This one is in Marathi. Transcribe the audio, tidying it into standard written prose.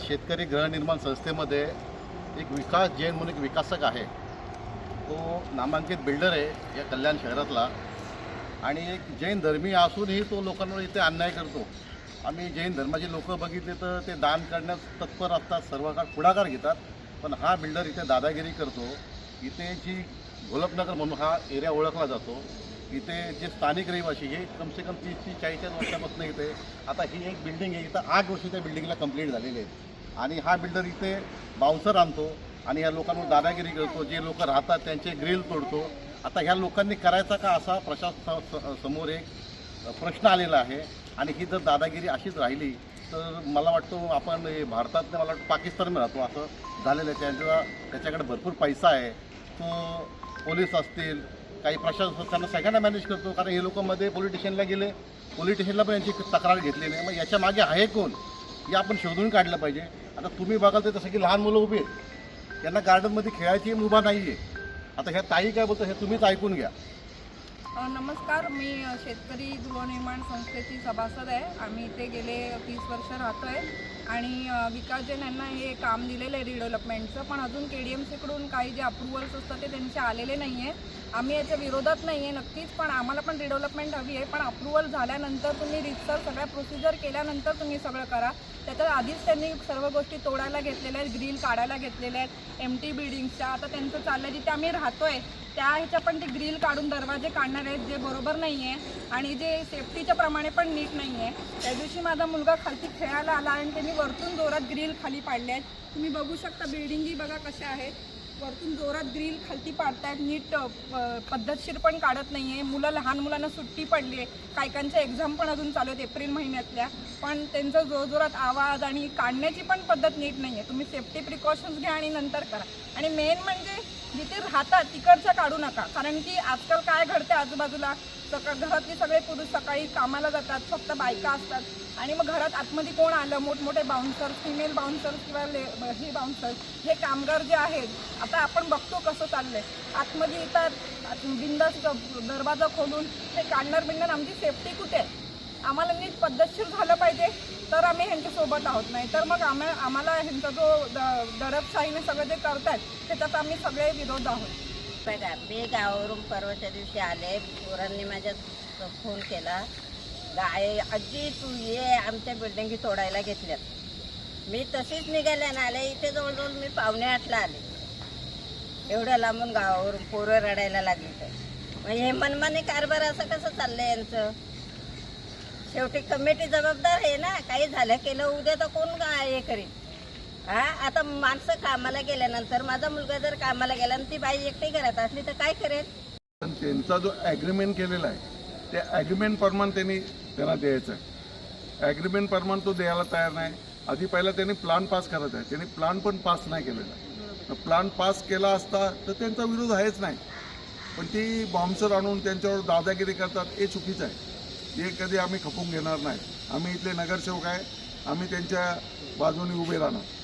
शेतकरी गृहनिर्माण संस्थेमध्ये एक विकास जैन म्हणून एक विकासक आहे. तो नामांकित बिल्डर आहे या कल्याण शहरातला आणि एक जैन धर्मीय असूनही तो लोकांवर इथे अन्याय करतो. आम्ही जैन धर्माचे लोक बघितले तर ते दान करण्यास तत्पर असतात, सर्व काळ पुढाकार घेतात. पण हा बिल्डर इथे दादागिरी करतो. इथे जी गोलपनगर म्हणून हा एरिया ओळखला जातो, इथे जे स्थानिक रहिवासी हे कम से कम 30-40 वर्षापासून इथे, आता ही एक बिल्डिंग आहे, इथं 8 वर्ष त्या बिल्डिंगला कंप्लीट झालेले आहेत आणि हा बिल्डर इथे बाउन्सर आणतो आणि ह्या लोकांवर दादागिरी करतो. जे लोक राहतात त्यांचे ग्रिल तोडतो. आता ह्या लोकांनी करायचा का असा प्रशासनासमोर एक प्रश्न आलेला आहे आणि ही जर दादागिरी अशीच राहिली तर मला वाटतं आपण भारतात मला वाटतं पाकिस्तानमध्ये राहतो असं झालेलं आहे. त्याच्याकडे भरपूर पैसा आहे. तो पोलीस असतील, काही प्रशासनांना सगळ्यांना मॅनेज करतो. कारण हे लोकांमध्ये पोलिटिशियनला गेले, पोलिटिशियनला पण यांची तक्रार घेतली नाही. मग याच्या मागे आहे कोण हे आपण शोधून काढलं पाहिजे. आता तुम्ही बघाल तर तसं की लहान मुलं उभी आहेत, त्यांना गार्डनमध्ये खेळायची मुभा नाही आहे. आता ह्या ताई काय बोलतात हे तुम्हीच ऐकून घ्या. नमस्कार, मी शेतकरी गृहनिर्माण संस्थेची सभासद आहे. आम्ही इथे गेले 30 वर्ष राहतो आहे आणि विकास जैन यांना हे काम दिलेलं आहे रिडेव्हलपमेंटचं. पण अजून KDMCकडून काही जे अप्रुव्हल्स असतात ते त्यांचे आलेले नाही आहे. आम्ही याच्या विरोधात नाही आहे नक्कीच, पण आम्हाला पण रिडेव्हलपमेंट हवी आहे. पण अप्रुव्हल झाल्यानंतर तुम्ही रितसर सगळ्या प्रोसिजर केल्यानंतर तुम्ही सगळं करा. त्याच्यात आधीच त्यांनी सर्व गोष्टी तोडायला घेतलेल्या आहेत, ग्रिल काढायला घेतलेल्या आहेत एम्प्टी बिल्डिंग्सच्या. आता त्यांचं चाललं आहे जिथे आम्ही राहतो आहे त्या ह्याच्या पण ते ग्रिल काढून दरवाजे काढणार आहेत जे बरोबर नाही आहे आणि जे सेफ्टीच्या प्रमाणे पण नीट नाही आहे. त्या दिवशी माझा मुलगा खालती खेळायला आला आणि त्यांनी वरतून जोरात ग्रिल खाली पाडले आहेत. तुम्ही बघू शकता बिल्डिंगही बघा कशा आहेत. वरतून जोरात ग्रिल खालती पाडतायत, नीट पद्धतशीर पण काढत नाही आहे. लहान मुलांना सुट्टी पडली आहे, काहीकांच्या एक्झाम पण अजून चालू आहेत एप्रिल महिन्यातल्या, पण त्यांचं जोरजोरात आवाज आणि काढण्याची पण पद्धत नीट नाही आहे. तुम्ही सेफ्टी प्रिकॉशन्स घ्या आणि नंतर करा. आणि मेन म्हणजे जिथे राहतात तिकडच्या काढू नका, कारण की आजकाल काय घडते आजूबाजूला घरातले सगळे पुरुष सकाळी कामाला जातात, फक्त बायका असतात आणि मग घरात आतमध्ये कोण आलं, मोठमोठे बाउन्सर्स, फिमेल बाउन्सर्स किंवा हे बाउन्सर्स, हे कामगार जे आहेत, आता आपण बघतो कसं चाललंय, आतमध्ये येतात बिंदास दरवाजा खोलून हे काढणार. आमची सेफ्टी कुठे आहे? आम्हाला नीट पद्धतशीर झालं पाहिजे तर आम्ही ह्यांच्यासोबत आहोत, नाही तर मग आम्हाला ह्यांचा जो दडपशाहीने सगळं जे करतात त्याच्यात आम्ही सगळे विरोध आहोत. बघा, मी गावावरून परवाच्या दिवशी आले, पोरांनी माझ्या फोन केला, आजी तू ये, आमच्या बिल्डिंगी तोडायला घेतल्यात. मी तशीच निघाले ना आले, इथे जवळजवळ मी 7:45ला आले. एवढ्या लांबून गावावरून पोरं रडायला लागली. तर मग हे मनमानी कारभार असं कसं चाललंय यांचं? शेवटी कमिटी जबाबदार आहे ना, काही झालं केलं उद्या तर कोण हे करेल? आता माणसं कामाला गेल्यानंतर माझा मुलगा जर कामाला गेला आणि ती बाई एकटी घरात असली तर काय करेल? त्यांचा जो ॲग्रीमेंट केलेला आहे त्या ॲग्रीमेंट प्रमाणे त्यांना द्यायचं आहे. ॲग्रीमेंट प्रमाणे तो द्यायला तयार नाही. आधी पहिला त्यांनी प्लान पास करायचा आहे, त्यांनी प्लान पण पास नाही केलेला. प्लान पास केला असता तर त्यांचा विरोध आहेच नाही, पण ती बॉम्बसर आणून त्यांच्यावर दादागिरी करतात हे चुकीचं आहे. हे कधी आम्ही खपून घेणार नाही. आम्ही इथले नगरसेवक आहे, आम्ही त्यांच्या बाजूने उभे राहणार.